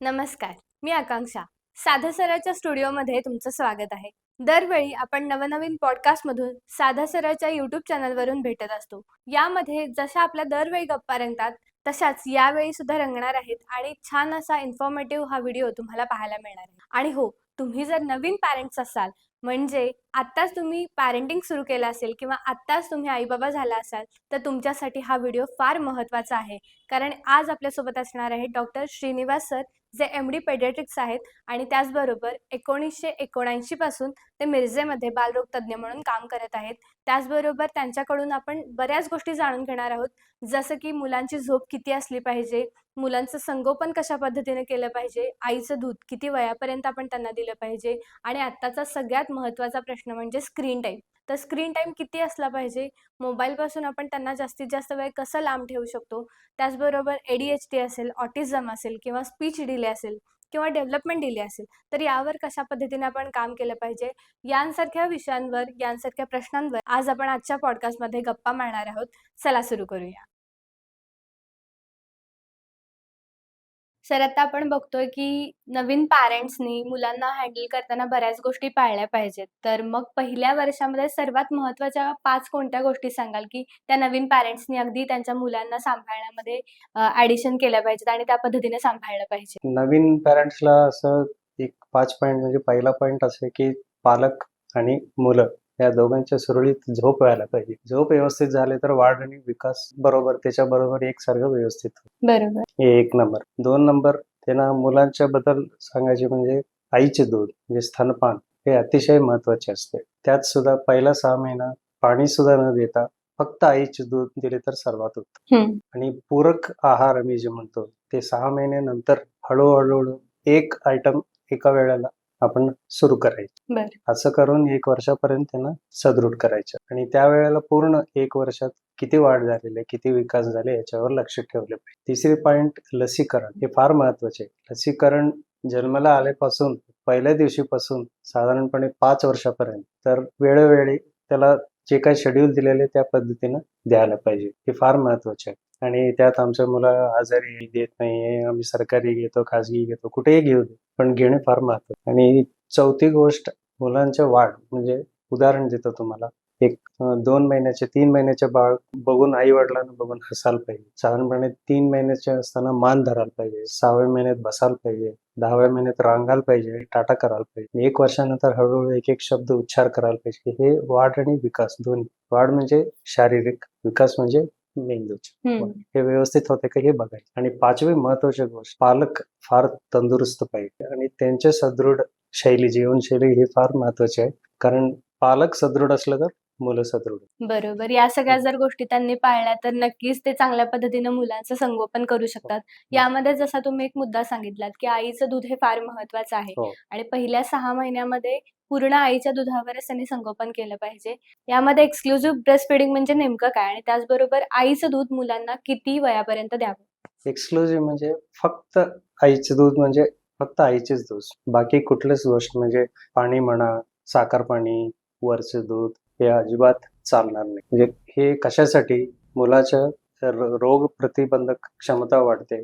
नमस्कार, मी आकांक्षा. साधा सराच्या स्टुडिओमध्ये तुमचं स्वागत आहे. दरवेळी आपण नवनवीन पॉडकास्टमधून साधा सराच्या यूट्यूब चॅनलवरून भेटत असतो. यामध्ये जशा आपल्या दरवेळी गप्पा रंगतात, तशाच यावेळी सुद्धा रंगणार आहेत आणि छान असा इन्फॉर्मेटिव्ह हा व्हिडिओ तुम्हाला पाहायला मिळणार आहे. आणि हो, तुम्ही जर नवीन पॅरेंट्स असाल, म्हणजे आत्ताच तुम्ही पॅरेंटिंग सुरू केलं असेल किंवा आत्ताच तुम्ही आई-बाबा झाला असाल, तर तुमच्यासाठी हा व्हिडिओ फार महत्त्वाचा आहे. कारण आज आपल्यासोबत असणार आहेत डॉक्टर श्रीनिवास सर, जे एम.डी. पेडियाट्रिक्स आहेत आणि त्याचबरोबर 1979 पासून ते मिरजेमध्ये बालरोग तज्ज्ञ म्हणून काम करत आहेत. त्याचबरोबर त्यांच्याकडून आपण बऱ्याच गोष्टी जाणून घेणार आहोत. जसं की मुलांची झोप किती असली पाहिजे, मुलांचं संगोपन कशा पद्धतीने केलं पाहिजे, आईचं दूध किती वयापर्यंत आपण त्यांना दिलं पाहिजे आणि आत्ताचा सगळ्यात महत्त्वाचा प्रश्न म्हणजे स्क्रीन टाईम. तर स्क्रीन टाईम किती असला पाहिजे, मोबाईलपासून आपण त्यांना जास्तीत जास्त वेळ कसं लांब ठेवू शकतो, त्याचबरोबर ADHD असेल, ऑटिझम असेल किंवा स्पीच डिले असेल किंवा डेव्हलपमेंट डिले असेल, तर यावर कशा पद्धतीने आपण काम केलं पाहिजे, यांसारख्या विषयांवर, यांसारख्या प्रश्नांवर आज आपण आजच्या पॉडकास्टमध्ये गप्पा मारणार आहोत. चला सुरू करूया. सर, आता आपण बघतोय की नवीन पॅरेंट्सनी मुलांना हँडल करताना बऱ्याच गोष्टी पाळल्या पाहिजेत. तर मग पहिल्या वर्षामध्ये सर्वात महत्त्वाच्या 5 कोणत्या गोष्टी सांगाल, की त्या नवीन पॅरेंट्सनी अगदी त्यांच्या मुलांना सांभाळण्यामध्ये ॲडिशन केल्या पाहिजेत आणि त्या पद्धतीने सांभाळलं पाहिजे? नवीन पॅरेंट्सला असं एक 5 पॉइंट म्हणजे पहिला पॉइंट असं आहे, की पालक आणि मुलं या दोघांच्या सुरळीत झोप व्हायला पाहिजे. झोप व्यवस्थित झाली तर वाढ आणि विकास बरोबर त्याच्याबरोबर एकसारखं व्यवस्थित होईल. बरोबर. हे 1 नंबर. 2 नंबर त्यांना मुलांच्या बद्दल सांगायचे म्हणजे आईचे दूध म्हणजे स्तनपान हे अतिशय महत्त्वाचे असते. त्यात सुद्धा पहिला 6 महिना पाणी सुद्धा न देता फक्त आईचे दूध दिले तर सर्वात उत्तम. आणि पूरक आहार आम्ही जे म्हणतो ते 6 महिन्यानंतर हळू-हळू एक आयटम एका वेळेला आपण सुरू करायचं. बरं. असं करून 1 वर्षापर्यंत त्यांना सदृढ करायचं आणि त्यावेळेला पूर्ण 1 वर्षात किती वाढ झालेली आहे, किती विकास झाले याच्यावर लक्ष ठेवले पाहिजे. तिसरी पॉइंट लसीकरण हे फार महत्त्वाचे आहे. लसीकरण जन्माला आल्यापासून पहिल्या दिवशीपासून साधारणपणे 5 वर्षापर्यंत तर वेळोवेळी त्याला जे काही शेड्यूल दिलेले त्या पद्धतीनं द्यायला पाहिजे. हे फार महत्त्वाचे आहे. आणि त्यात आमच्या मुलं आजारी देत नाहीये, आम्ही सरकारी घेतो, खाजगी घेतो, कुठेही घेऊ दे, पण घेणे फार महत्त्वाचं. आणि चौथी गोष्ट मुलांच्या वाढ म्हणजे उदाहरण देतो तुम्हाला. एक 2 महिन्याचे 3 महिन्याचे बाळ बघून आई-वडिलांना बघून हसायला पाहिजे. साधारणपणे 3 महिन्याचे असताना मान धरायला पाहिजे, 6व्या महिन्यात बसायला पाहिजे, 10व्या महिन्यात रांगायला पाहिजे, टाटा करायला पाहिजे. 1 वर्षानंतर हळूहळू एक-एक शब्द उच्चार करायला पाहिजे. हे वाढ आणि विकास दोन्ही. वाढ म्हणजे शारीरिक, विकास म्हणजे मेंदूची. हे व्यवस्थित होते का हे बघायचं. आणि 5वी महत्त्वाची गोष्ट पालक फार तंदुरुस्त पाहिजे आणि त्यांचे सदृढ शैली, जीवनशैली हे फार महत्त्वाचे आहे. कारण पालक सदृढ असलं तर मुलं सदृढ. बरोबर. या सगळ्या जर गोष्टी त्यांनी पाळल्या तर नक्कीच ते चांगल्या पद्धतीनं मुलांचं संगोपन करू शकतात. यामध्ये जसा तुम्ही एक मुद्दा सांगितलात, की आईचं दूध हे फार महत्त्वाचं आहे हो. आणि पहिल्या 6 महिन्यामध्ये पूर्ण आईच्या दुधावरच त्यांनी संगोपन केलं पाहिजे. यामध्ये एक्सक्लुझिव्ह ब्रेस्ट फीडिंग म्हणजे नेमकं काय? आणि त्याचबरोबर आईचं दूध मुलांना किती वयापर्यंत द्यावं? एक्सक्लुझिव्ह म्हणजे फक्त आईचे दूध म्हणजे फक्त आईचेच दूध. बाकी कुठलीच गोष्ट म्हणजे पाणी म्हणा, साखर पाणी, वरचं दूध हे अजिबात चालणार नाही. म्हणजे हे कशासाठी? मुलाच्या रोग प्रतिबंधक क्षमता वाढते.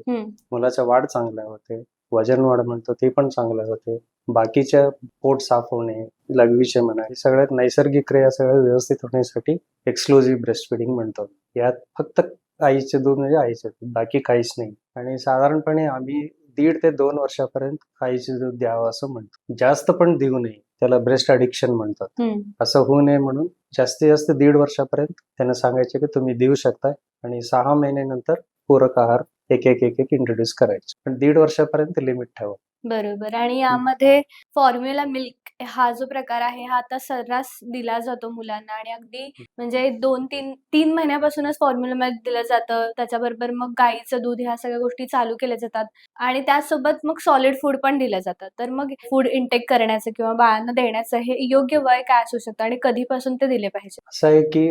मुलाचं वाढ चांगलं होते. वजन वाढ म्हणतो ते पण चांगलं होते. बाकीच्या पोट साफ होणे, लघवीचे म्हणा हे सगळ्यात नैसर्गिक क्रिया सगळ्या व्यवस्थित होण्यासाठी एक्सक्लुझिव्ह ब्रेस्ट फीडिंग म्हणतो. यात फक्त आईचे दूध म्हणजे आईचे दूध, बाकी काहीच नाही. आणि साधारणपणे आम्ही 1.5 ते 2 वर्षापर्यंत आईचे दूध द्यावं असं म्हणतो. जास्त पण देऊ नये. त्याला ब्रेस्ट ॲडिक्शन म्हणतात. असं होऊ नये म्हणून जास्तीत जास्त 1.5 वर्षापर्यंत त्यांना सांगायचे की तुम्ही देऊ शकताय आणि 6 महिन्यानंतर पूरक आहार एक इंट्रोड्यूस करायचे. पण 1.5 वर्षापर्यंत लिमिट ठेवा. बरोबर. आणि यामध्ये फॉर्म्युला मिल्क हा जो प्रकार आहे, हा आता सर्रास दिला जातो मुलांना आणि अगदी म्हणजे 2-3 महिन्यापासूनच फॉर्म्युला मिल्क दिलं जातं. त्याच्याबरोबर मग गाईचं दूध ह्या सगळ्या गोष्टी चालू केल्या जातात आणि त्यासोबत मग सॉलिड फूड पण दिलं जातं. तर मग फूड इंटेक करण्याचं किंवा बाळांना देण्याचं हे योग्य वय काय असू शकतं आणि कधीपासून ते दिले पाहिजे? असं आहे की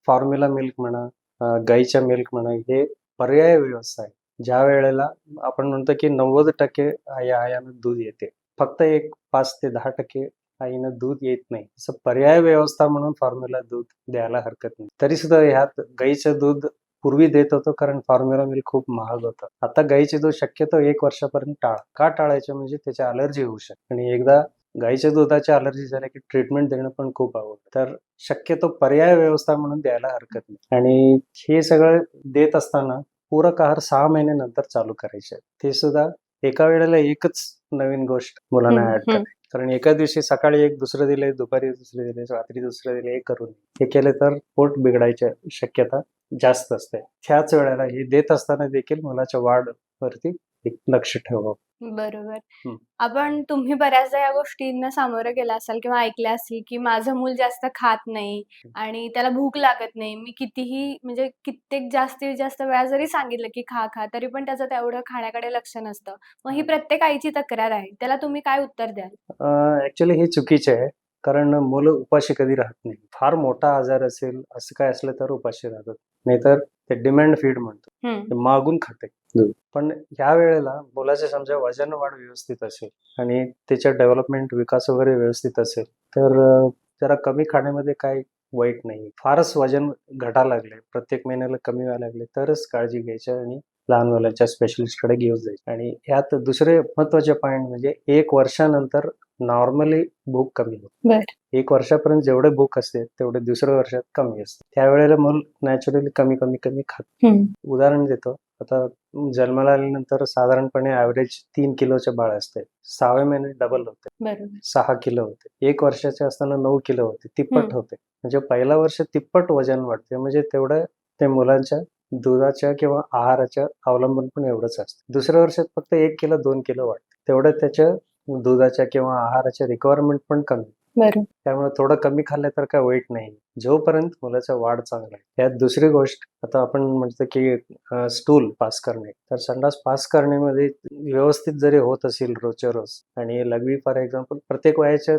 फॉर्म्युला मिल्क म्हणा, गाईच्या मिल्क म्हणा हे पर्यायी व्यवस्था आहे. ज्या वेळेला आपण म्हणतो की 90% आईनं दूध येते. फक्त एक 5 ते 10% आईनं दूध येत नाही. असं पर्याय व्यवस्था म्हणून फॉर्म्युला दूध द्यायला हरकत नाही. तरी सुद्धा ह्यात गाईचं दूध पूर्वी देत होतो कारण फॉर्म्युला मिल्क खूप महाग होतं. आता गाईचे दूध शक्यतो 1 वर्षापर्यंत टाळा. का टाळायचं म्हणजे त्याची अलर्जी होऊ शकते आणि एकदा गाईच्या दुधाची अलर्जी झाली की ट्रीटमेंट देणं पण खूप अवघड. तर शक्यतो पर्याय व्यवस्था म्हणून द्यायला हरकत नाही. आणि हे सगळं देत असताना पूरक आहार 6 महिन्यानंतर चालू करायचे. ते सुद्धा एका वेळेला एकच नवीन गोष्ट मुलांना ऍड करायची. कारण एका दिवशी सकाळी एक दुसरं दिले, दुपारी दुसरे दिले, रात्री दुसरं दिले, हे करून हे केले तर पोट बिघडायची शक्यता जास्त असते. त्याच वेळेला हे देत असताना देखील मुलाच्या वाढवरती एक लक्ष ठेवावं. बरोबर. हं. तुम्ही बऱ्याचदा या गोष्टींना सामोरं गेला असाल किंवा ऐकलं असेल, की माझं मूल जास्त खात नाही आणि त्याला भूक लागत नाही. मी कितीही म्हणजे कित्येक जास्तीत जास्त वेळा जरी सांगितलं, की खा, खा, तरी पण त्याचं तेवढं खाण्याकडे लक्ष नसतं. मग ही प्रत्येक आईची तक्रार आहे. त्याला तुम्ही काय उत्तर द्याल? ऍक्च्युली हे चुकीचे आहे. कारण मुलं उपाशी कधी राहत नाही. फार मोठा आजार असेल, असं काय असलं तर उपाशी राहतात. नाहीतर ते डिमांड फीड म्हणतो. ते मागून खाते दूध. पण ह्या वेळेला मुलाचे समजा वजन वाढ व्यवस्थित असेल आणि त्याच्या डेव्हलपमेंट विकास वगैरे व्यवस्थित असेल तर जरा कमी खाण्यामध्ये काही वाईट नाही. फारच वजन घटायला लागले, प्रत्येक महिन्याला कमी व्हायला लागले तरच काळजी घ्यायची आणि लहान मुलांच्या स्पेशलिस्टकडे घेऊन जायचे. आणि यात दुसरे महत्वाचे पॉईंट म्हणजे 1 वर्षानंतर नॉर्मली भूक कमी होते. बरं. 1 वर्षापर्यंत जेवढे भूक असते तेवढे दुसऱ्या वर्षात कमी असते. त्यावेळेला मूल नॅचरली कमी कमी कमी खात. उदाहरण देतो. आता जन्माला आल्यानंतर साधारणपणे ॲव्हरेज 3 किलोचे बाळ असते. 6व्या महिन्यात डबल होते. बरोबर. 6 किलो होते. 1 वर्षाचे असताना 9 किलो होते. तिप्पट होते. म्हणजे पहिल्या वर्षी तिप्पट वजन वाढते. म्हणजे तेवढं ते मुलांच्या दुधाच्या किंवा आहाराच्या अवलंबून पण एवढंच असतं. दुसऱ्या वर्षात फक्त 1 किलो 2 किलो वाढते. तेवढं त्याच्या दुधाच्या किंवा आहाराच्या रिक्वायरमेंट पण कमी. बरं. त्यामुळे थोडं कमी खाल्लं तर काय वाईट नाही. जोपर्यंत मुलाचा वाढ चांगला आहे. यात दुसरी गोष्ट आता आपण म्हणतो की स्टूल पास करणे. तर संडास पास करण्यामध्ये व्यवस्थित जरी होत असेल रोजच्या रोज आणि लघवी फॉर एक्झाम्पल प्रत्येक वयाच्या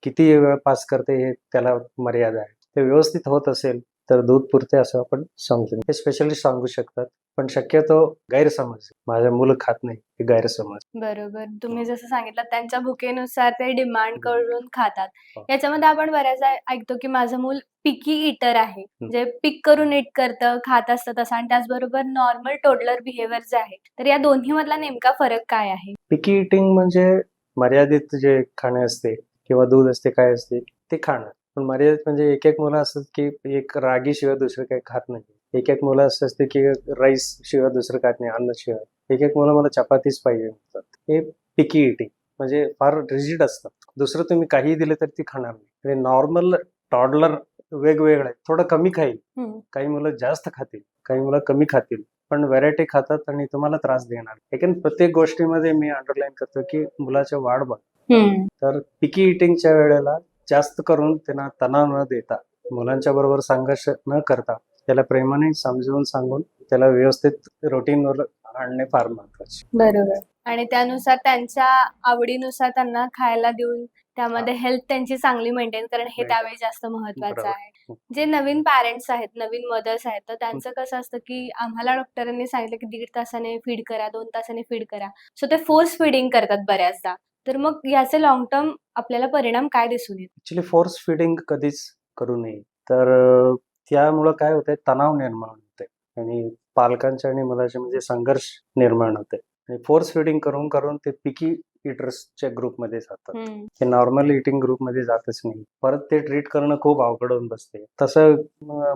किती वेळ पास करते हे त्याला मर्यादा आहे. ते व्यवस्थित होत असेल तर दूध पुरते असं आपण समजून हे स्पेशलिस्ट सांगू शकतात. पण शक्यतो गैरसमज माझं मुलं खात नाही हे गैरसमज. बरोबर. तुम्ही जसं सांगितलं त्यांच्या भुकेनुसार ते डिमांड करून खातात. हो. याच्यामध्ये आपण बऱ्याचदा ऐकतो, की माझं मूल पिकी ईटर आहे. म्हणजे पिक करून ईट करतं, खात असतं तसं आणि त्याचबरोबर नॉर्मल टोडलर बिहेवियर जे आहे. तर या दोन्हीमधला नेमका फरक काय आहे? पिकी इटिंग म्हणजे मर्यादित जे खाणे असते किंवा दूध असते काय असते ते खाणं. पण मर्यादित म्हणजे एक मुलं असतात की एक रागीशिवाय दुसरं काही खात नाही. एक मुलं असं असते की राईस शिवाय दुसरं खात नाही, अन्नाशिवाय. एक मुलं मला चपातीच पाहिजे म्हणतात. हे पिकी इटिंग म्हणजे फार रिजिड असतात. दुसरं तुम्ही काहीही दिलं तर ती खाणार नाही. आणि नॉर्मल टॉडलर वेगवेगळं आहे. थोडं कमी खाईल. काही मुलं जास्त खातील, काही मुलं कमी खातील. पण व्हरायटी खातात आणि तुम्हाला त्रास देणार. लेकिन प्रत्येक गोष्टीमध्ये मी अंडरलाईन करतो की मुलाच्या वाढ बघ. तर पिकी इटिंगच्या वेळेला जास्त करून त्यांना तणाव न देता, मुलांच्या बरोबर संघर्ष न करता, त्याला प्रेमाने समजावून सांगून त्याला व्यवस्थित रुटीनवर आणणे फार महत्वाचे. बरोबर. आणि त्यानुसार त्यांच्या आवडीनुसार त्यांना खायला देऊन त्यामध्ये हेल्थ त्यांची चांगली मेंटेन करणं हे त्यावेळी जास्त महत्वाचं आहे. जे नवीन पॅरेंट्स आहेत, नवीन मदर्स आहेत, तर त्यांचं कसं असतं, की आम्हाला डॉक्टरांनी सांगितलं, की 1.5 तासाने फीड करा, 2 तासाने फीड करा. सो ते फोर्स फीडिंग करतात बऱ्याचदा. तर मग याचे लाँग टर्म आपल्याला परिणाम काय दिसून येतात? ऍक्च्युली फोर्स फिडिंग कधीच करू नये. तर त्यामुळं काय होतंय तणाव निर्माण होते आणि पालकांच्या आणि मुलाच्या म्हणजे संघर्ष निर्माण होते. आणि फोर्स फिडिंग करून करून ते पिकी इटर्सच्या ग्रुपमध्ये जातात. हे नॉर्मल इटिंग ग्रुपमध्ये जातच नाही. परत ते ट्रीट करणं खूप अवघड होऊन बसते. तसं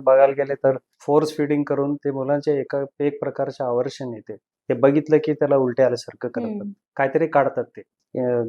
बघायला गेले तर फोर्स फिडिंग करून ते मुलांच्या एक प्रकारचे आवर्षण येते. ते बघितलं की त्याला उलटे आल्यासारखं करतात. काहीतरी काढतात ते.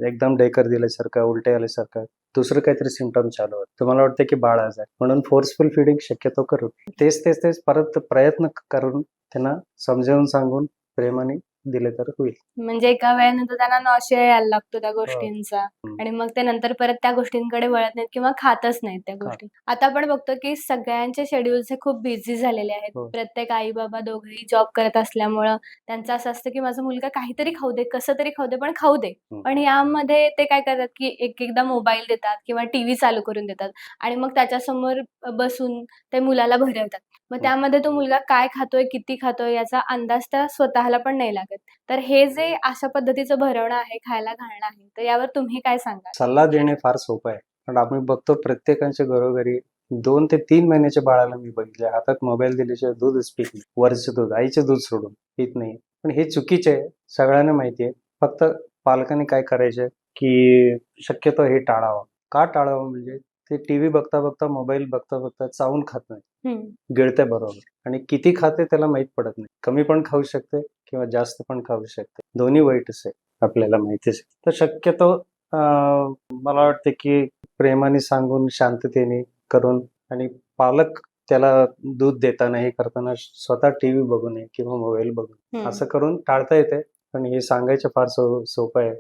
एकदम डेकर दिल्यासारखं, उलटे आल्यासारखं. दुसरं काहीतरी सिम्पटम चालू होतं. तुम्हाला वाटतं की बाळ आजारी म्हणून फोर्सफुल फिडिंग शक्यतो करू. तेच परत प्रयत्न करून त्यांना समजावून सांगून प्रेमाने दिले तर होईल. म्हणजे एका वेळेनंतर त्यांना नॉशिया यायला लागतो त्या गोष्टींचा आणि मग ते नंतर परत त्या गोष्टींकडे वळत नाहीत किंवा खातच नाहीत त्या गोष्टी. आता आपण बघतो की सगळ्यांचे शेड्यूल्स हे खूप बिझी झालेले आहेत. प्रत्येक आई-बाबा दोघंही जॉब करत असल्यामुळं त्यांचं असं असतं की माझा मुलगा काहीतरी खाऊ दे, कसं तरी खाऊ दे, पण खाऊ दे. पण यामध्ये ते काय करतात की एकदा मोबाईल देतात किंवा टीव्ही चालू करून देतात आणि मग त्याच्यासमोर बसून ते मुलाला भरवतात. मग त्यामध्ये तो मुलगा काय खातोय, किती खातोय याचा अंदाज त्या स्वतःला पण नाही लागत. तर हे जे अशा पद्धतीचं भरवणं आहे, खायला घालणं आहे, तर यावर तुम्ही काय सांगाल? सल्ला देणे फार सोपं आहे. कारण आम्ही बघतो प्रत्येकाच्या घरोघरी 2 ते 3 महिन्याच्या बाळाला मी बघितलंय हातात मोबाईल दिल्याशिवाय दूधच पित नाही. वरचं दूध, आईचं दूध सोडून पित नाही. पण हे चुकीचं आहे. सगळ्यांना माहिती आहे. फक्त पालकांनी काय करायचं, की शक्यतो हे टाळावं. का टाळावं म्हणजे ते टीव्ही बघता-बघता, मोबाईल बघता-बघता चावून खात नाही. हं. गिळते बरोबर आणि किती खाते त्याला माहीत पडत नाही. कमी पण खाऊ शकते किंवा जास्त पण खाऊ शकते. दोन्ही वाईटच आहे. आपल्याला माहितीच आहे. तर शक्यतो मला वाटते, की प्रेमाने सांगून, शांततेने करून आणि पालक त्याला दूध देताना, हे करताना स्वतः टीव्ही बघू नये किंवा मोबाईल बघू नये. हं. असं करून टाळता येते. पण हे सांगायचं फार सोपं आहे.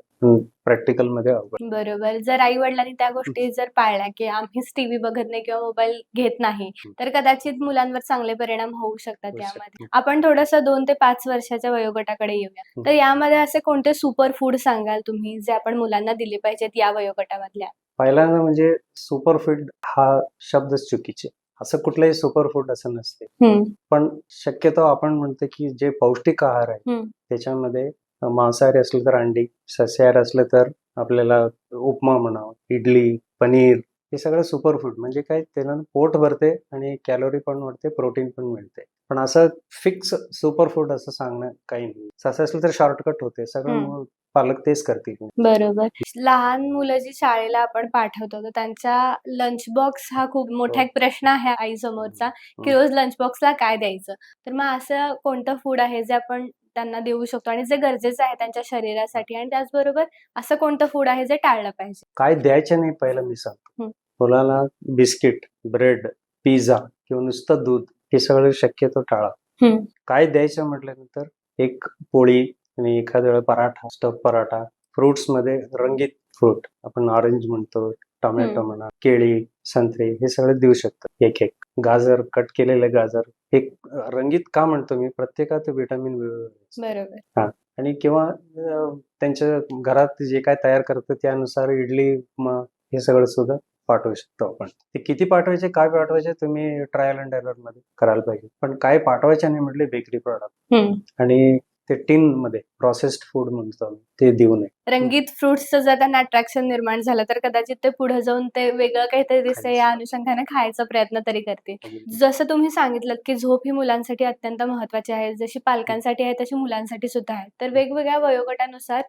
प्रॅक्टिकलमध्ये अवघड. बरोबर. जर आई-वडिलांनी त्या गोष्टी जर पाळल्या, की आम्हीच टीव्ही बघत नाही किंवा मोबाईल घेत नाही, तर कदाचित मुलांवर चांगले परिणाम होऊ शकतात होऊ यामध्ये. शकते. आपण थोडंसं 2 ते 5 वर्षाच्या वयोगटाकडे येऊया. तर यामध्ये असे कोणते सुपर फूड सांगाल तुम्ही, जे आपण मुलांना दिले पाहिजेत या वयोगटामधल्या? पहिल्यांदा म्हणजे सुपरफूड हा शब्दच चुकीचे. असं कुठलंही सुपरफूड असं नसते. हं, पण शक्यतो आपण म्हणतो, की जे पौष्टिक आहार आहे, हं. त्याच्यामध्ये मांसाहारी असलं तर अंडी, सस्याहारी असलं तर आपल्याला उपमा म्हणावं, इडली, पनीर हे सगळं सुपरफूड. म्हणजे काय, त्यानं पोट भरते आणि कॅलरी पण वाढते, प्रोटीन पण मिळते. पण असं फिक्स सुपरफूड असं सांगणं काही नाही. असं असलं तर शॉर्टकट होते. सगळं पालक तेच करतील. बरोबर. लहान मुलं जी शाळेला आपण पाठवतो, तर त्यांचा लंच बॉक्स हा खूप मोठा हो. एक प्रश्न आहे आईसमोरचा, की हं. रोज लंच बॉक्सला काय द्यायचं? तर मग असं कोणतं फूड आहे जे आपण त्यांना देऊ शकतो आणि जे गरजेचं आहे त्यांच्या शरीरासाठी आणि त्याचबरोबर असं कोणतं फूड आहे जे टाळलं पाहिजे? काय द्यायचं नाही पहिलं मी सांगतो. हं. मुलाला बिस्किट, ब्रेड, पिझ्झा किंवा नुसतं दूध हे सगळं शक्यतो टाळा. हं, काय द्यायचं म्हटल्यानंतर एक पोळी आणि एखाद्या वेळेला पराठा, स्टफ पराठा, फ्रुट्समध्ये रंगीत फ्रूट आपण ऑरेंज म्हणतो, टोमॅटो हं. म्हणा, केळी, संत्री हे सगळं देऊ शकतो. एक-एक गाजर, कट केलेले गाजर. एक रंगीत का म्हणतो मी, प्रत्येकात व्हिटॅमिन वेगवेगळे असते. बरोबर. हां. आणि किंवा त्यांच्या घरात जे काय तयार करतात त्यानुसार इडली, उपमा हे सगळं सुद्धा पाठवू शकतो आपण. ते किती पाठवायचे, काय पाठवायचे तुम्ही ट्रायल एंड एररमध्ये करायला पाहिजे. पण काय पाठवायचे नाही म्हटले बेकरी प्रॉडक्ट हं. आणि ते टिनमध्ये प्रोसेस्ड फूड म्हणतो आम्ही, ते देऊ नये. रंगीत फ्रुट्सचं जर त्यांना अट्रॅक्शन निर्माण झालं, तर कदाचित ते पुढे जाऊन ते वेगळं काहीतरी दिसतंय या अनुषंगाने खायचा प्रयत्न तरी करतील. अगदी. जसं तुम्ही सांगितलंत, की झोप ही मुलांसाठी अत्यंत महत्त्वाची आहे. जशी पालकांसाठी आहे, तशी मुलांसाठी सुद्धा आहे. तर वेगवेगळ्या वयोगटानुसार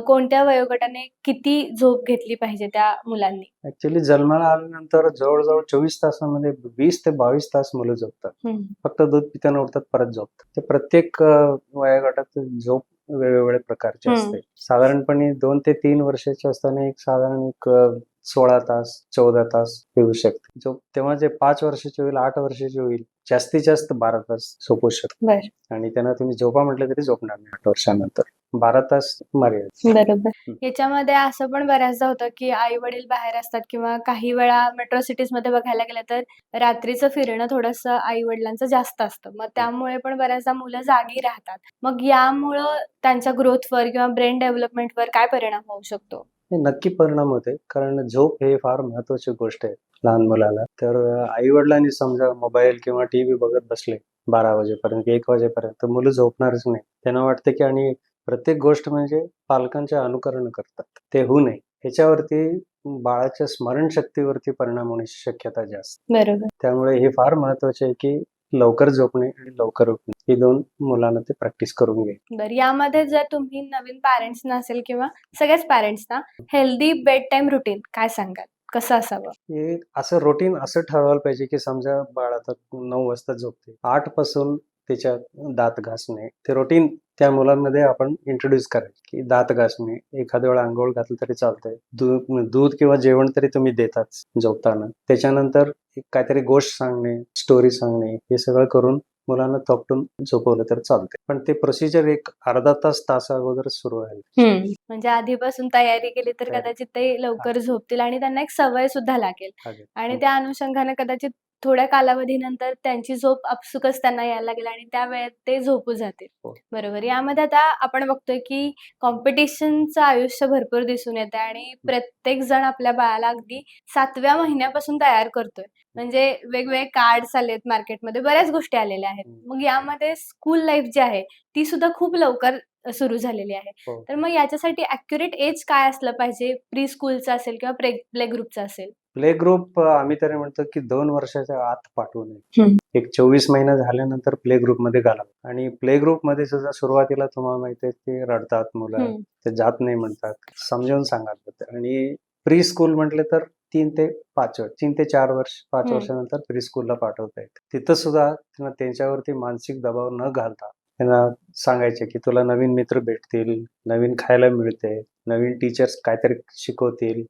कोणत्या वयोगटाने किती झोप घेतली पाहिजे त्या मुलांनी? ऍक्च्युली जन्माला आल्यानंतर जवळ-जवळ 24 तासामध्ये 20 ते 22 तास मुलं झोपतात. हं, फक्त दूध पिताना उठतात, परत झोपतात. ते प्रत्येक वयोगटात झोप वेगवेगळ्या प्रकारची हं. असते. साधारणपणे 2 ते 3 वर्षाचे असताना एक 16 तास, 14 तास येऊ शकते. झोप तेव्हा जे 5 वर्षाचे होईल, 8 वर्षाचे होईल, जास्तीत जास्त 12 तास झोपू शकतो. बरं. आणि त्यांना तुम्ही झोपा म्हटलं तरी झोपणार नाही 8 वर्षानंतर. 12 तास मर्यादा. बरोबर. हं. याच्यामध्ये असं पण बऱ्याचदा होतं, की आई-वडील बाहेर असतात किंवा काही वेळा मेट्रो सिटीजमध्ये बघायला गेलं तर रात्रीचं फिरणं थोडंसं आई-वडिलांचं जास्त असतं. मग त्यामुळे पण बऱ्याचदा मुलं जागी राहतात. मग यामुळं त्यांच्या ग्रोथवर किंवा ब्रेन डेव्हलपमेंटवर काय परिणाम होऊ शकतो? हे नक्की परिणाम होते. कारण झोप हे फार महत्त्वाची गोष्ट आहे लहान मुलाला. तर आई-वडिलांनी समजा मोबाईल किंवा टीव्ही बघत बसले 12 वाजेपर्यंत, 1 वाजेपर्यंत, तर मुलं झोपणारच नाही. त्यांना वाटतं की आणि प्रत्येक गोष्ट म्हणजे पालकांचे अनुकरण करतात. ते होऊ नये. ह्याच्यावरती बाळाच्या स्मरणशक्तीवरती परिणाम होण्याची शक्यता जास्त. बरोबर. त्यामुळे हे फार महत्त्वाचे आहे की लवकर झोपणे आणि लवकर उठणे. ही 2 मुलांना ते प्रॅक्टिस करून घ्यावी. बरं, यामध्ये जर तुम्ही नवीन पॅरेंट्सना असेल किंवा सगळ्याच पॅरेंट्सना हेल्दी बेड टाईम रुटीन काय सांगाल? कसं असावं? हे असं रुटीन असं ठरवायला पाहिजे, की समजा बाळ आता 9 वाजता झोपते. 8 पासून त्याच्या दात घासणे, ते रुटीन त्या मुलांमध्ये आपण इंट्रोड्यूस करायचे, की दात घासणे, एखाद्या वेळा अंघोळ घातलं तरी चालतंय. दूध किंवा जेवण तरी तुम्ही देताच झोपताना. त्याच्यानंतर एक काहीतरी गोष्ट सांगणे, स्टोरी सांगणे, हे सगळं करून मुलांना थोपटून झोपवलं तर चालतंय. पण ते प्रोसिजर एक अर्धा तास अगोदरच सुरू व्हायला. म्हणजे आधीपासून तयारी केली तर तयारी. कदाचित ते लवकर झोपतील आणि त्यांना एक सवय सुद्धा लागेल. चालेल. आणि त्या अनुषंगाने कदाचित थोड्या कालावधीनंतर त्यांची झोप आपसुकच त्यांना यायला लागेल आणि त्या वेळेत ते झोपू जातील. हो. बरोबर. यामध्ये आता आपण बघतोय, की कॉम्पिटिशनचं आयुष्य भरपूर दिसून येतंय आणि प्रत्येक जण आपल्या बाळाला अगदी 7व्या महिन्यापासून तयार करतोय. म्हणजे वेगवेगळे कार्ड्स आलेत मार्केटमध्ये, बऱ्याच गोष्टी आलेल्या आहेत. मग यामध्ये स्कूल लाईफ जी आहे, ती सुद्धा खूप लवकर सुरू झालेली आहे. हो. तर मग याच्यासाठी ॲक्युरेट एज काय असलं पाहिजे? प्री स्कूलचं असेल किंवा प्ले ग्रुपचं असेल? प्ले ग्रुप आम्ही तरी म्हणतो की 2 वर्षाच्या आत पाठवू नये. हम्म. एक 24 महिना झाल्यानंतर प्ले ग्रुपमध्ये घालावं. आणि प्ले ग्रुपमध्ये सुद्धा सुरुवातीला तुम्हाला माहिती आहे ते रडतात मुलं, हम्म. ते जात नाही म्हणतात. समजावून सांगायला लागतं. आणि प्री स्कूल म्हटले तर 3 ते 4 वर्ष 5 हम्म. वर्षानंतर प्री स्कूलला पाठवता येतं. तिथं सुद्धा त्यांना त्यांच्यावरती मानसिक दबाव न घालता त्यांना सांगायचे की तुला नवीन मित्र भेटतील, नवीन खायला मिळते, नवीन टीचर्स काहीतरी शिकवतील,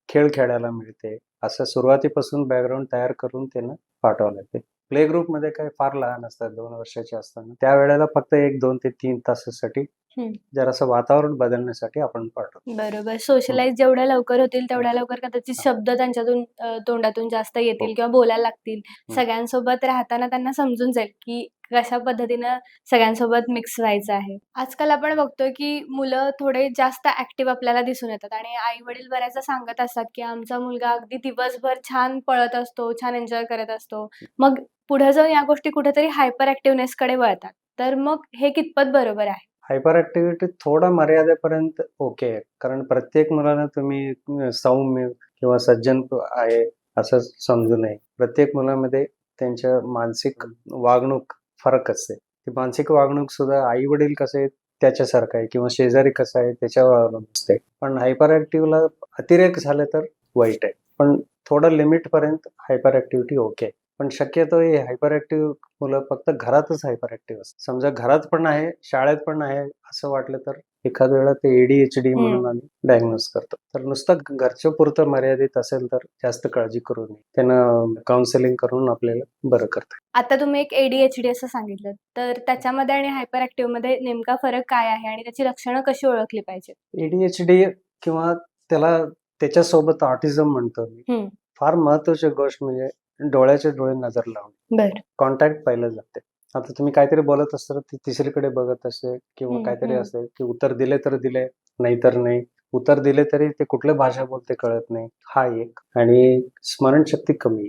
खेळ खेळायला मिळते, असं सुरुवातीपासून बॅकग्राऊंड तयार करून त्यांना पाठवावं लागते. प्ले ग्रुपमध्ये काय फार लहान असतात, 2 वर्षाचे असताना. त्यावेळेला फक्त 1, 2 ते 3 तासासाठी हम्म. जरासं वातावरण बदलण्यासाठी आपण पाठवतो. बरोबर. सोशलाइज जेवढ्या लवकर होतील तेवढ्या लवकर कदाचित हा. शब्द त्यांच्यातून तोंडातून जास्त हो. येतील किंवा बोलायला लागतील. हम्म. सगळ्यांसोबत राहताना त्यांना समजून जाईल की कशा पद्धतीनं सगळ्यांसोबत मिक्स व्हायचं आहे. आजकाल आपण बघतोय की मुलं थोडे जास्त ऍक्टिव्ह आपल्याला दिसून येतात आणि आई-वडील बऱ्याचदा सांगत असतात की आमचा मुलगा अगदी दिवसभर छान पळत असतो, छान एन्जॉय करत असतो. मग पुढे जाऊन या गोष्टी कुठेतरी हायपर ऍक्टिव्हनेस कडे वळतात. तर मग हे कितपत बरोबर आहे? हायपर ऍक्टिव्हिटी थोडा मर्यादेपर्यंत ओके आहे. कारण प्रत्येक मुलाला तुम्ही सौम्य किंवा सज्जन आहे असं समजू नये. प्रत्येक मुलामध्ये त्यांच्या मानसिक वागणूक फरक असते. ती मानसिक वागणूक सुद्धा आई वडील कसे आहेत त्याच्यासारखं आहे किंवा शेजारी कसं आहे त्याच्यावर अवलंबून असते. पण हायपर ऍक्टिव्हला अतिरेक झाले तर वाईट आहे. पण थोडं लिमिट पर्यंत हायपर ऍक्टिव्हिटी ओके आहे. पण शक्यतो हे हायपर ऍक्टिव्ह मुलं फक्त घरातच हायपर ऍक्टिव्ह असतात. समजा घरात पण आहे, शाळेत पण आहे असं वाटलं तर एखाद वेळा ते ADHD म्हणून आम्ही डायग्नोज करतो. तर नुसतं घरच्या पुरतं मर्यादित असेल तर जास्त काळजी करू नये. त्यांना काउन्सिलिंग करून आपल्याला बरं करता. आता तुम्ही एक ADHD असं सांगितलं, तर त्याच्यामध्ये आणि हायपर ऍक्टिव्ह मध्ये नेमका फरक काय आहे आणि त्याची लक्षणं कशी ओळखली पाहिजेत? ADHD किंवा त्याला त्याच्यासोबत ऑटिझम म्हणतो मी. हम्म. फार महत्वाची गोष्ट म्हणजे डोळ्याचे डोळे नजर लावणे. बरं. कॉन्टॅक्ट पहिलं जाते. आता तुम्ही काहीतरी बोलत असता ती तिसरीकडे बघत असते किंवा काहीतरी असते की उत्तर दिले तर दिले, नाही तर नाही. उत्तर दिले तरी ते कुठल्या भाषा बोलते कळत नाही. हा एक. आणि स्मरणशक्ती कमी.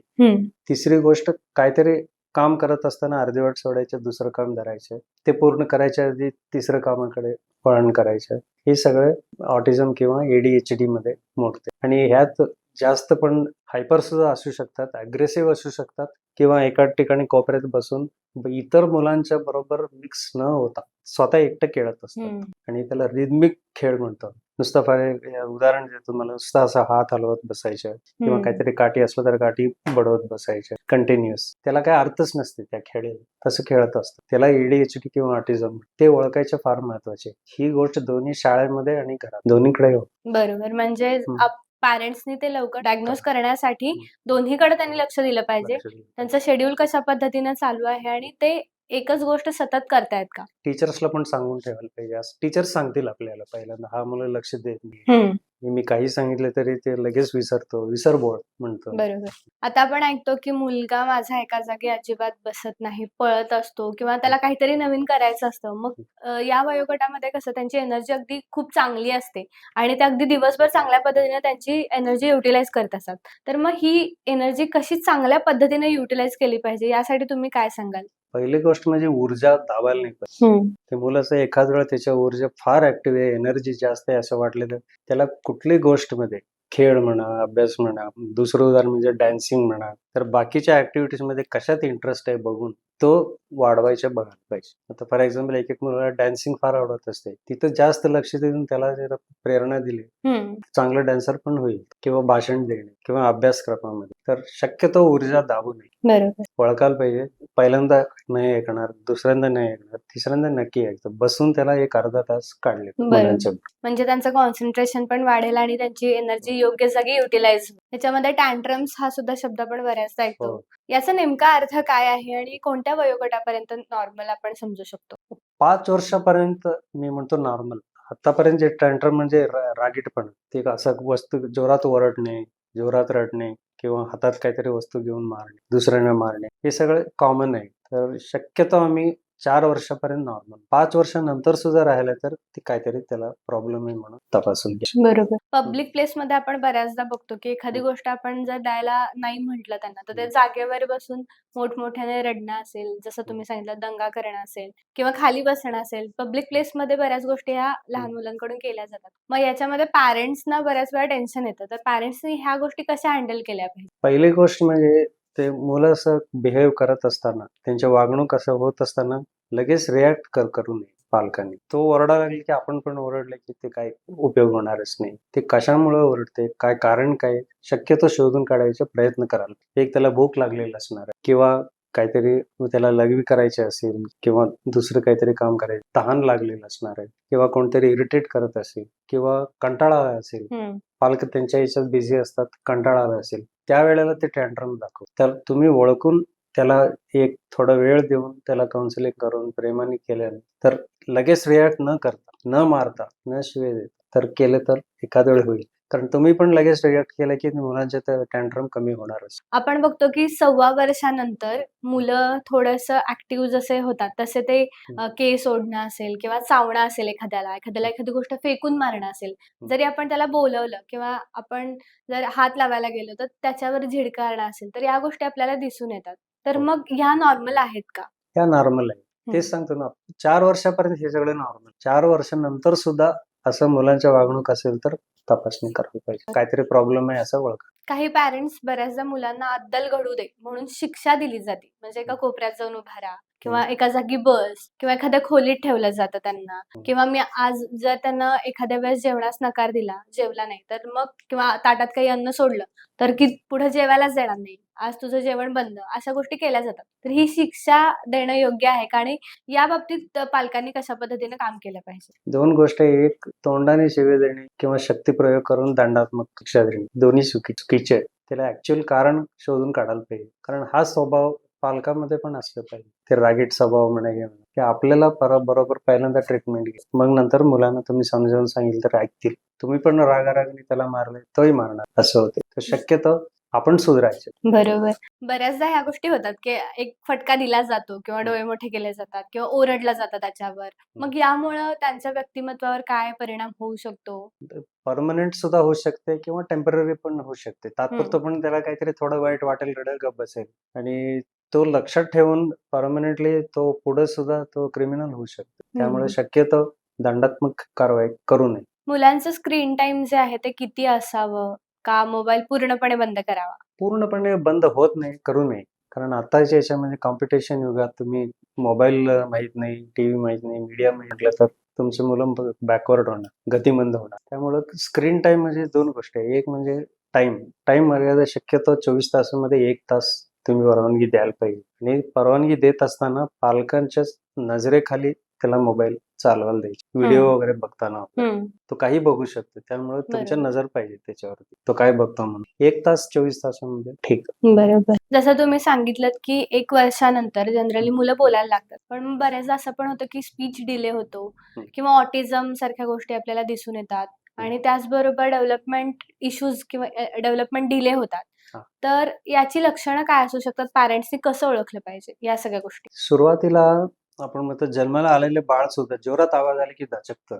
तिसरी गोष्ट काहीतरी काम करत असताना अर्धवट सोडायचं, दुसरं काम धरायचं. ते पूर्ण करायच्या आधी तिसरं कामाकडे वळण करायचं. हे सगळं ऑटिझम किंवा ADHD मध्ये मोडते. आणि ह्यात जास्त पण हायपर सुद्धा असू शकतात, अग्रेसिव्ह असू शकतात किंवा एका ठिकाणी कोपऱ्यात बसून इतर मुलांच्या बरोबर मिक्स न होता स्वतः एकटं खेळत असतात. आणि त्याला रिदमिक खेळ म्हणतात. नुसतं उदाहरण देतो तुम्हाला, नुसतं असा हात हलवत बसायचं किंवा काहीतरी काठी असलं तर काठी बडवत बसायचं कंटिन्युअस. त्याला काय अर्थच नसते त्या खेळाला. तसं खेळत असतं. त्याला ADHD किंवा ऑटिझम ते ओळखायचे फार महत्वाचे. ही गोष्ट दोन्ही शाळेमध्ये आणि घरात दोन्हीकडे होते. बरोबर. म्हणजे पॅरेंट्सनी ते लवकर डायग्नोज करण्यासाठी दोन्हीकडे त्यांनी लक्ष दिलं पाहिजे. त्यांचं शेड्यूल कशा पद्धतीनं चालू आहे आणि ते एकच गोष्ट सतत करतायत का? टीचर्सला पण सांगून ठेवायला पाहिजे. असं टीचर्स सांगतील आपल्याला पहिल्यांदा, हा मुलं लक्ष देत नाही. मी काही सांगितलं तरी ते लगेच विसरतो, विसरबोळ म्हणतो. बरोबर. आता आपण ऐकतो की मुलगा माझा एका जागी अजिबात बसत नाही, पळत असतो किंवा त्याला काहीतरी नवीन करायचं असतं. मग या वयोगटामध्ये कसं त्यांची एनर्जी अगदी खूप चांगली असते आणि ते अगदी दिवसभर चांगल्या पद्धतीने त्यांची एनर्जी युटिलाइज करत असतात. तर मग ही एनर्जी कशी चांगल्या पद्धतीने युटिलाइज केली पाहिजे यासाठी तुम्ही काय सांगाल? पहिली गोष्ट म्हणजे ऊर्जा दाबायला नाही पाहिजे. ते मुलं असं एखाद वेळा त्याच्या ऊर्जा फार ऍक्टिव्ह आहे, एनर्जी जास्त आहे असं वाटलं तर त्याला कुठलीही गोष्टमध्ये खेळ म्हणा, अभ्यास म्हणा, दुसरं उदाहरण म्हणजे डान्सिंग म्हणा, तर बाकीच्या ऍक्टिव्हिटीज मध्ये कशात इंटरेस्ट आहे बघून तो वाढवायच्या बघायला पाहिजे. आता फॉर एक्झाम्पल एक मुलाला डान्सिंग फार आवडत असते, तिथं जास्त लक्ष देऊन त्याला जर प्रेरणा दिली चांगलं डान्सर पण होईल. किंवा भाषण देणे किंवा अभ्यासक्रमामध्ये तर शक्यतो ऊर्जा दाबू नये. बरोबर. ओळखायला पाहिजे. पहिल्यांदा नाही ऐकणार, दुसऱ्यांदा नाही ऐकणार, तिसऱ्यांदा नक्की ऐकतं. बसून त्याला एक अर्धा तास काढले मुलांच्या. म्हणजे त्यांचं कॉन्सन्ट्रेशन पण वाढेल आणि त्यांची एनर्जी योग्य जागी युटिलाइज होईल. त्याच्यामध्ये टँट्रम्स हा सुद्धा शब्द आपण बऱ्याचदा ऐकतो. याचा नेमका अर्थ काय आहे आणि कोणत्या वयोगटापर्यंत नॉर्मल आपण समजू शकतो? 5 वर्षापर्यंत मी म्हणतो नॉर्मल. आतापर्यंत जे टँट्रम म्हणजे रागीटपणा, ते असं वस्तू जोरात ओरडणे, जोरात रडणे किंवा हातात काहीतरी वस्तू घेऊन मारणे, दुसऱ्यांना मारणे, हे सगळं कॉमन आहे. तर शक्यतो आम्ही 4 वर्षापर्यंत नॉर्मल. 5 वर्षानंतर सुद्धा राहिलं तर ते काहीतरी त्याला प्रॉब्लेम आहे म्हणून तपासून घ्या. बरोबर. पब्लिक प्लेसमध्ये आपण बऱ्याचदा बघतो, की एखादी गोष्ट आपण जर द्यायला नाही म्हटलं त्यांना, तर ते जागेवर बसून मोठमोठ्याने रडणं असेल, जसं तुम्ही सांगितलं दंगा करणं असेल किंवा खाली बसणं असेल. पब्लिक प्लेसमध्ये बऱ्याच गोष्टी ह्या लहान मुलांकडून केल्या जातात. मग याच्यामध्ये पॅरेंट्सना बऱ्याच वेळा टेन्शन येतं. तर पॅरेंट्सनी ह्या गोष्टी कशा हँडल केल्या पाहिजे? पहिली गोष्ट म्हणजे ते मुलं असं बिहेव करत असताना, त्यांची वागणूक असं होत असताना लगेच रिॲक्ट करू नये पालकांनी. तो ओरडायला लागला की आपण पण ओरडले की ते काही उपयोग होणारच नाही. ते कशामुळे ओरडते, काय कारण काय, शक्यतो शोधून काढायचा प्रयत्न कराल. एक त्याला भूक लागलेली असणार आहे किंवा काहीतरी त्याला लघवी करायची असेल किंवा दुसरं काहीतरी काम करायचं, तहान लागलेलं असणार आहे किंवा कोणतरी इरिटेट करत असेल किंवा कंटाळा आला असेल. पालक त्यांच्या ह्याच्यात बिझी असतात, कंटाळा आला असेल, त्यावेळेला ते टँट्रम दाखव. तर तुम्ही ओळखून त्याला एक थोडा वेळ देऊन त्याला काउन्सिलिंग करून प्रेमाने केल्याने तर लगेच रिॲक्ट न करता, न मारता, न शिवे देता तर केलं तर एखाद वेळ होईल. कारण तुम्ही पण लगेच रिॲक्ट केलं की मुलांचे टँट्रम कमी होणारच. आपण बघतो की 1.25 वर्षानंतर मुलं थोडंसं ॲक्टिव्ह जसे होतात, तसे ते केस ओढणं असेल किंवा चावणं असेल एखाद्याला एखादी गोष्ट फेकून मारणं असेल. जरी आपण त्याला बोलवलं किंवा आपण जर हात लावायला गेलो, तर त्याच्यावर झिडकारणं असेल, तर या गोष्टी आपल्याला दिसून येतात. तर मग ह्या नॉर्मल आहेत का? त्या नॉर्मल आहे. तेच सांगतो ना, 4 वर्षापर्यंत हे सगळं नॉर्मल. 4 वर्षानंतर सुद्धा असं मुलांच्या वागणूक असेल तर तपासणी करायला पाहिजे. काहीतरी प्रॉब्लेम आहे असं ओळखा. काही पॅरेंट्स बऱ्याचदा मुलांना अद्दल घडू दे म्हणून शिक्षा दिली जाते. म्हणजे एका कोपऱ्यात जाऊन उभा राहा किंवा एका जागी बस किंवा एखाद्या खोलीत ठेवलं जातं त्यांना किंवा मी आज जर त्यांना एखाद्या वेळेस जेवणास नकार दिला, जेवला नाही, तर मग किंवा ताटात काही अन्न सोडलं, तर की पुढे जेवायलाच देणार नाही. आज तुझं जेवण बंद. अशा गोष्टी केल्या जातात. तर ही शिक्षा देणं योग्य आहे का? आणि या बाबतीत पालकांनी कशा पद्धतीने काम केलं पाहिजे? 2 गोष्टी, एक तोंडाने शिवे देणे किंवा शक्तिप्रयोग करून दंडात्मक शिक्षा देणे, दोन्ही चुकीचे आहेत. त्याला ऍक्च्युअल कारण शोधून काढायला पाहिजे. कारण हा स्वभाव पालकांमध्ये पण असलं पाहिजे. ते रागीट स्वभाव म्हणा की आपल्याला बरोबर पहिल्यांदा ट्रीटमेंट घ्या, मग नंतर मुलांना तुम्ही समजावून सांगितलं तर ऐकतील. तुम्ही पण रागारागाने त्याला मारले तोही मारणार, असं होते. तर शक्यतो आपण सुधारायचं. बरोबर. बऱ्याचदा ह्या गोष्टी होतात, की एक फटका दिला जातो किंवा डोळे मोठे केले जातात किंवा ओरडलं जातं त्याच्यावर. मग यामुळं त्यांच्या व्यक्तिमत्त्वावर काय परिणाम होऊ शकतो? परमनंट सुद्धा होऊ शकते किंवा टेम्पररी पण होऊ शकते. तात्पुरतं पण त्याला काहीतरी थोडं वाईट वाटेल, रडेल, गप्प बसेल आणि तो लक्षात ठेवून परमनंटली तो पुढे सुद्धा तो क्रिमिनल होऊ शकतो. त्यामुळे शक्यतो दंडात्मक कारवाई करू नये. मुलांचं स्क्रीन टाईम जे आहे ते किती असावं? का मोबाईल पूर्णपणे बंद करावा? पूर्णपणे बंद होत नाही, करू नये. कारण आताच्या याच्यामध्ये कॉम्पिटिशन युगात तुम्ही मोबाईल माहित नाही, टीव्ही माहित नाही, मीडिया म्हटलं तर तुमची मुलं बॅकवर्ड होणार, गतिमंद होणार. त्यामुळं स्क्रीन टाइम म्हणजे 2 गोष्टी आहे. एक म्हणजे टाइम मर्यादा शक्यतो 24 तासामध्ये 1 तास तुम्ही परवानगी द्यायला पाहिजे. आणि परवानगी देत असताना पालकांच्याच नजरेखाली त्याला मोबाईल चालवायला द्यायची. व्हिडिओ वगैरे बघताना तो काही बघू शकतो. त्यामुळे तुमच्या नजर पाहिजे त्याच्यावरती. तो काय बघतो म्हणून. 1 तास 24 तासामध्ये ठीक. बरोबर. जसं तुम्ही सांगितलंत, की 1 वर्षानंतर जनरली मुलं बोलायला लागतात. पण बऱ्याचदा असं पण होतं, की स्पीच डिले होतो किंवा ऑटिझम सारख्या गोष्टी आपल्याला दिसून येतात आणि त्याचबरोबर डेव्हलपमेंट इश्यूज किंवा डेव्हलपमेंट डिले होतात. तर याची लक्षणं काय असू शकतात? पॅरेंट्सनी कसं ओळखलं पाहिजे या सगळ्या गोष्टी? सुरुवातीला आपण म्हणतो जन्माला आलेले बाळ सुद्धा जोरात आवाज आले की दचकतं.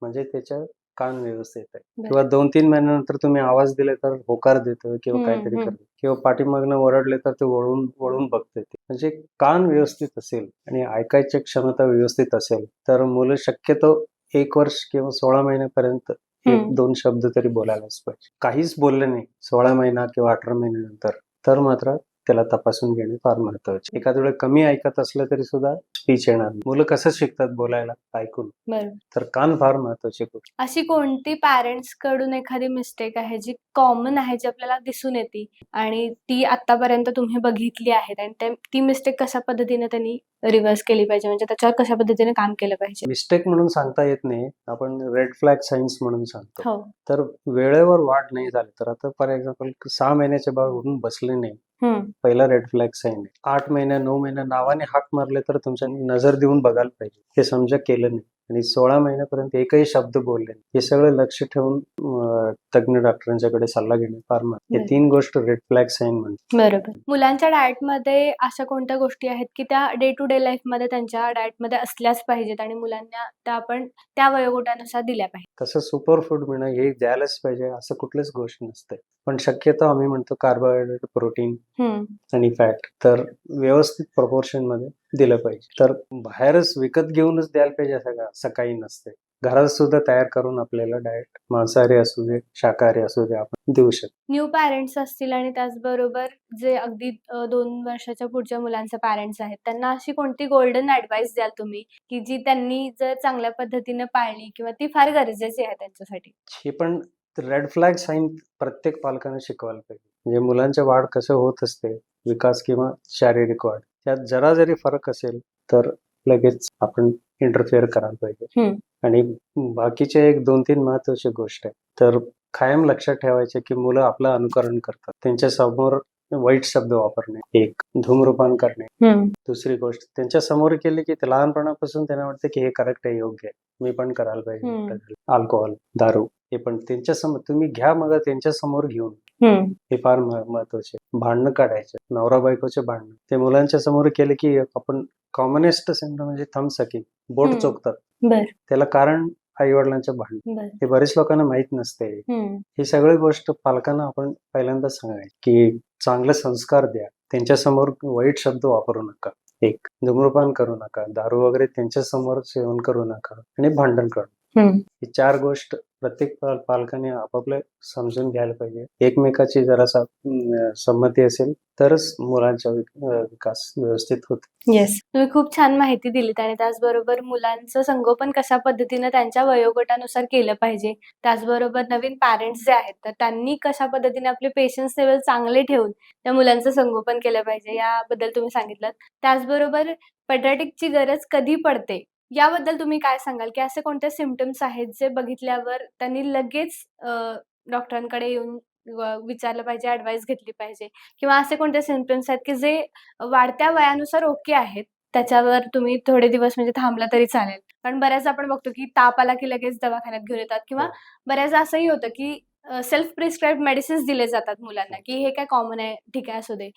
म्हणजे त्याच्या कान व्यवस्थित आहे. किंवा 2-3 महिन्यानंतर तुम्ही आवाज दिले तर होकार देतं किंवा काहीतरी करतं किंवा पाठीमागनं ओरडले तर ते वळून बघते. ते म्हणजे कान व्यवस्थित असेल आणि ऐकायची क्षमता व्यवस्थित असेल तर मुलं शक्यतो 1 वर्ष किंवा 16 महिन्यापर्यंत 1-2 शब्द तरी बोलायलाच पाहिजे. काहीच बोलले नाही 16 महिना किंवा 18 महिन्यानंतर तर मात्र त्याला तपासून घेणे फार महत्वाचे. एखाद्या वेळेस कमी ऐकत असलं तरी सुद्धा स्पीच येणार नाही. मुलं कसं शिकतात बोलायला? ऐकून. तर कान फार महत्वाची गोष्ट. अशी कोणती पॅरेंट्स कडून एखादी मिस्टेक आहे जी कॉमन आहे, जी आपल्याला दिसून येते आणि ती आतापर्यंत तुम्ही बघितली आहेत आणि ती मिस्टेक कशा पद्धतीने त्यांनी रिव्हर्स केली पाहिजे, म्हणजे त्याच्यावर कशा पद्धतीने काम केलं पाहिजे? मिस्टेक म्हणून सांगता येत नाही. आपण रेड फ्लॅग सायन्स म्हणून सांगतो. हो. तर वेळेवर वाढ नाही झाली तर आता फॉर एक्झाम्पल 6 महिन्याचे बाळ उठून बसले नाही. पहिला रेड फ्लॅग साईन आहे. 8 महिन्या 9 महिन्या नावाने हाक मारले तर तुमच्या नजर देऊन बघायला पाहिजे. हे समजा केलं नाही आणि 16 महिन्यापर्यंत एकही शब्द बोलले नाही. हे सगळं लक्ष ठेवून तज्ञ डॉक्टरांच्याकडे सल्ला घेणे फार महत्त्वाचं. हे बरं. 3 गोष्ट रेड फ्लॅग साईन म्हणतात. बरोबर. मुलांच्या डाएटमध्ये अशा कोणत्या गोष्टी आहेत, की त्या डे टू डे लाईफमध्ये त्यांच्या डाएटमध्ये असल्याच पाहिजेत आणि मुलांना त्या आपण त्या वयोगटानुसार दिल्या पाहिजेत? तसं सुपर फूड म्हणा हे द्यायलाच पाहिजे असं कुठलीच गोष्ट नसते. पण शक्यतो आम्ही म्हणतो कार्बोहायड्रेट, प्रोटीन हं. आणि फॅट तर व्यवस्थित प्रपोर्शनमध्ये दिलं पाहिजे. तर बाहेरच विकत घेऊनच द्यायला पाहिजे असं काही नसते. घरात सुद्धा तयार करून आपल्याला डाएट मांसाहारी असू दे, शाकाहारी असू दे आपण देऊ शकतो. न्यू पॅरेंट्स असतील आणि त्याचबरोबर जे अगदी 2 वर्षाच्या पुढच्या मुलांचे पॅरेंट्स आहेत, त्यांना अशी कोणती गोल्डन ॲडवाईस द्याल तुम्ही, की जी त्यांनी जर चांगल्या पद्धतीने पाळली किंवा ती फार गरजेची आहे त्यांच्यासाठी? हे पण रेड फ्लॅग साईन प्रत्येक पालकाने शिकवायला पाहिजे. म्हणजे मुलांच्या वाढ कसं होत असते, विकास किंवा शारीरिक वाढ त्यात जरा जरी फरक असेल तर लगेच आपण इंटरफेअर करायला पाहिजे. हं. आणि बाकीचे एक 2-3 महत्त्वाची गोष्ट आहे. तर कायम लक्षात ठेवायचे की मुलं आपलं अनुकरण करतात. त्यांच्या समोर वाईट शब्द वापरणे, एक धूम्रपान करणे. हं. दुसरी गोष्ट त्यांच्या समोर केली की ते लहानपणापासून त्यांना वाटतं की हे करेक्ट आहे, योग्य आहे. मी पण करायला पाहिजे. हं. अल्कोहोल, दारू हे पण त्यांच्या समोर तुम्ही घ्या मग त्यांच्या समोर घेऊन. हं. हे फार महत्वाचे. भांडणं काढायचे. नवरा बायकोचे भांडणं. ते मुलांच्या समोर केले की आपण कॉमनेस्ट सिम्पटम म्हणजे थंबसकी, बोट हं. चोखतात. बरं. त्याला कारण आई-वडिलांचं भांडण. बरं. हे बरेच लोकांना माहीत नसते. हं. ही सगळी गोष्ट पालकांना आपण पहिल्यांदाच सांगायची की चांगले संस्कार द्या. त्यांच्यासमोर वाईट शब्द वापरू नका. एक धूम्रपान करू नका, दारू वगैरे त्यांच्या समोर सेवन करू नका आणि भांडण करू. हं. ही 4 गोष्ट प्रत्येक पालकाने आपापले समजून घ्यायला पाहिजे. एकमेकाची जरासा संमती असेल तरच मुलांचा विकास व्यवस्थित होतो. येस. तुम्ही खूप छान माहिती दिलीत आणि त्याचबरोबर मुलांचं संगोपन कशा पद्धतीनं त्यांच्या वयोगटानुसार केलं पाहिजे. त्याचबरोबर नवीन पॅरेंट्स जे आहेत, तर त्यांनी कशा पद्धतीने आपले पेशन्स लेव्हल चांगले ठेवून त्या मुलांचं संगोपन केलं पाहिजे, याबद्दल तुम्ही सांगितलंत. त्याचबरोबर पेडियाट्रिकची गरज कधी पडते, याबद्दल तुम्ही काय सांगाल, की असे कोणते सिम्प्टम्स आहेत, जे बघितल्यावर त्यांनी लगेच डॉक्टरांकडे येऊन विचारलं पाहिजे, ॲडवाईस घेतली पाहिजे किंवा असे कोणते सिम्प्टम्स आहेत, की जे वाढत्या वयानुसार ओके आहेत. त्याच्यावर तुम्ही थोडे दिवस म्हणजे थांबला तरी चालेल. कारण बऱ्याचदा आपण बघतो, की ताप आला की लगेच दवाखान्यात घेऊन येतात किंवा हो. बऱ्याचदा असंही होतं, की सेल्फ प्रिस्क्राईब्ड मेडिसिन्स दिले जातात मुलांना, की हे काय कॉमन आहे, ठीक आहे असू दे.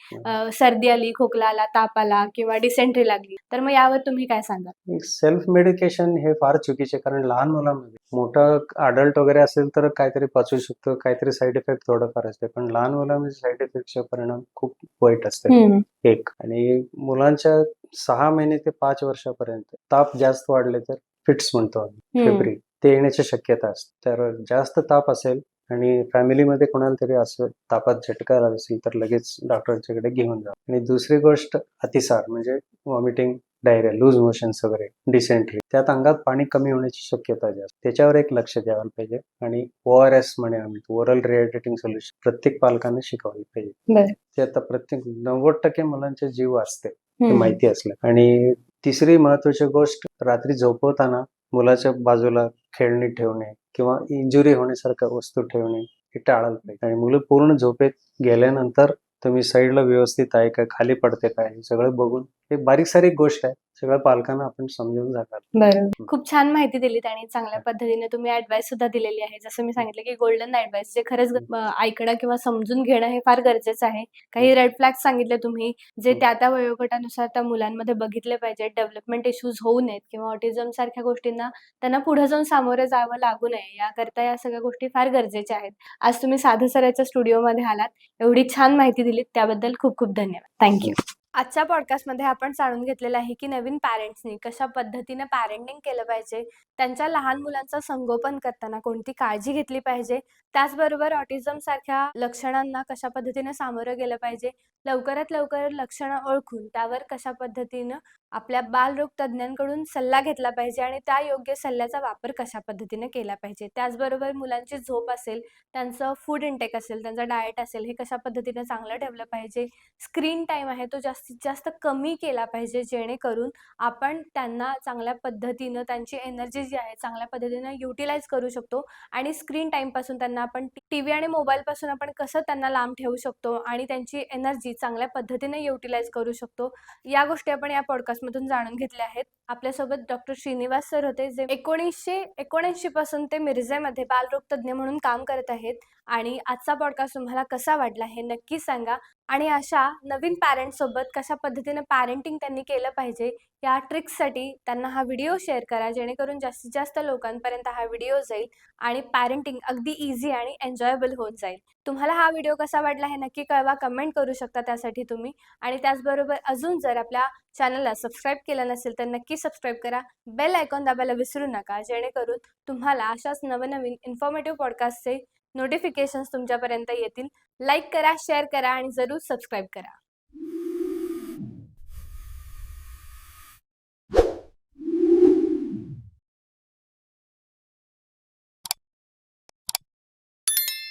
सर्दी आली, खोकला आला, ताप आला किंवा डिसेंट्री लागली. तर मग यावर तुम्ही काय सांगाल? सेल्फ मेडिकेशन हे फार चुकीचे कारण लहान मुलांमध्ये मोठं अडल्ट वगैरे असेल तर काहीतरी पचवू शकतो, काहीतरी साईड इफेक्ट थोडंफार असते. पण लहान मुलांमध्ये साईड इफेक्टचे परिणाम खूप वाईट असतात. हं. एक आणि मुलांच्या 6 महिने ते 5 वर्षापर्यंत ताप जास्त वाढले तर फिट्स म्हणतो आम्ही, हं. फेब्री ते येण्याची शक्यता असते. तर जास्त ताप असेल आणि फॅमिलीमध्ये कोणाला तरी असं तापात झटका आला असेल तर लगेच डॉक्टरांच्याकडे घेऊन जा. आणि दुसरी गोष्ट अतिसार म्हणजे व्हॉमिटिंग, डायरिया, लूज मोशन्स वगैरे, डिसेंट्री त्यात अंगात पाणी कमी होण्याची शक्यता जास्त. त्याच्यावर एक लक्ष द्यायला पाहिजे. आणि ORS म्हणे आम्ही ओरल रिहायड्रेटिंग सोल्युशन प्रत्येक पालकाने शिकवलं पाहिजे. बरं. ते आता प्रत्येक 90% मुलांचे जीव वाचते हे हं. माहिती असलं. आणि तिसरी महत्वाची गोष्ट रात्री झोपवताना मुलाच्या बाजूला खेळणी ठेवणे किंवा इंजुरी होण्यासारख्या वस्तू ठेवणे हे टाळायला पाहिजे. आणि मुलं पूर्ण झोपेत गेल्यानंतर तुम्ही साईडला व्यवस्थित आहे का, खाली पडते काय, हे सगळं बघून हे बारीक सारीक गोष्ट आहे. सगळ्या पालकांना आपण समजून सांगायला. बरोबर. खूप छान माहिती दिलीत आणि चांगल्या पद्धतीने तुम्ही ॲडवाईस सुद्धा दिलेली आहे. जसं मी सांगितलं, की गोल्डन ॲडवाईस जे खरंच ऐकणं किंवा समजून घेणं हे फार गरजेचं आहे. काही रेड फ्लॅग्स सांगितले तुम्ही, जे त्या वयोगटानुसार त्या मुलांमध्ये बघितले पाहिजेत. डेव्हलपमेंट इश्यूज होऊ नयेत किंवा ऑटिझम सारख्या गोष्टींना त्यांना पुढे जाऊन सामोरं जावं लागू नये, याकरता या सगळ्या गोष्टी फार गरजेच्या आहेत. आज तुम्ही साधं सराच्या स्टुडिओमध्ये आलात, एवढी छान माहिती दिलीत त्याबद्दल खूप खूप धन्यवाद. Thank you. आजच्या पॉडकास्टमध्ये आपण जाणून घेतलेलं आहे, की नवीन पॅरेंट्सनी कशा पद्धतीने पॅरेंटिंग केलं पाहिजे, त्यांच्या लहान मुलांचं संगोपन करताना कोणती काळजी घेतली पाहिजे, त्याचबरोबर ऑटिझम सारख्या लक्षणांना कशा पद्धतीने सामोरं गेलं पाहिजे, लवकरात लवकर लक्षणं ओळखून त्यावर कशा पद्धतीनं आपल्या बालरोग तज्ज्ञांकडून सल्ला घेतला पाहिजे आणि त्या योग्य सल्ल्याचा वापर कशा पद्धतीने केला पाहिजे. त्याचबरोबर मुलांची झोप असेल, त्यांचं फूड इंटेक असेल, त्यांचं डाएट असेल, हे कशा पद्धतीने चांगलं ठेवलं पाहिजे. स्क्रीन टाईम आहे तो जास्तीत जास्त कमी केला पाहिजे, जेणेकरून आपण त्यांना चांगल्या पद्धतीनं त्यांची एनर्जी जी आहे चांगल्या पद्धतीनं युटिलाइज करू शकतो आणि स्क्रीन टाईमपासून त्यांना आपण टीव्ही आणि मोबाईलपासून आपण कसं त्यांना लांब ठेवू शकतो आणि त्यांची एनर्जी चांगल्या पद्धतीने युटिलाइज करू शकतो, या गोष्टी आपण या पॉडकास्टमधून जाणून घेतल्या आहेत. आपल्यासोबत डॉक्टर श्रीनिवास सर होते, जे 1979 पासून ते मिरजेमध्ये बालरोग तज्ज्ञ म्हणून काम करत आहेत. आणि आजचा पॉडकास्ट तुम्हाला कसा वाटला हे नक्की सांगा. आणि अशा नवीन पॅरेंट्ससोबत कशा पद्धतीने पॅरेंटिंग त्यांनी केलं पाहिजे या ट्रिक्ससाठी त्यांना हा व्हिडिओ शेअर करा, जेणेकरून जास्तीत जास्त लोकांपर्यंत हा व्हिडिओ जाईल आणि पॅरेंटिंग अगदी इझी आणि एन्जॉयबल होत जाईल. तुम्हाला हा व्हिडिओ कसा वाटला हे नक्की कळवा, कमेंट करू शकता त्यासाठी तुम्ही. आणि त्याचबरोबर अजून जर आपल्या चॅनलला सबस्क्राईब केलं नसेल तर नक्की सबस्क्राईब करा. बेल आयकॉन दाबायला विसरू नका, जेणेकरून तुम्हाला अशाच नवनवीन इन्फॉर्मेटिव्ह पॉडकास्टचे नोटिफिकेशन्स तुमच्यापर्यंत येतील. लाईक करा, शेअर करा आणि जरूर सबस्क्राईब करा.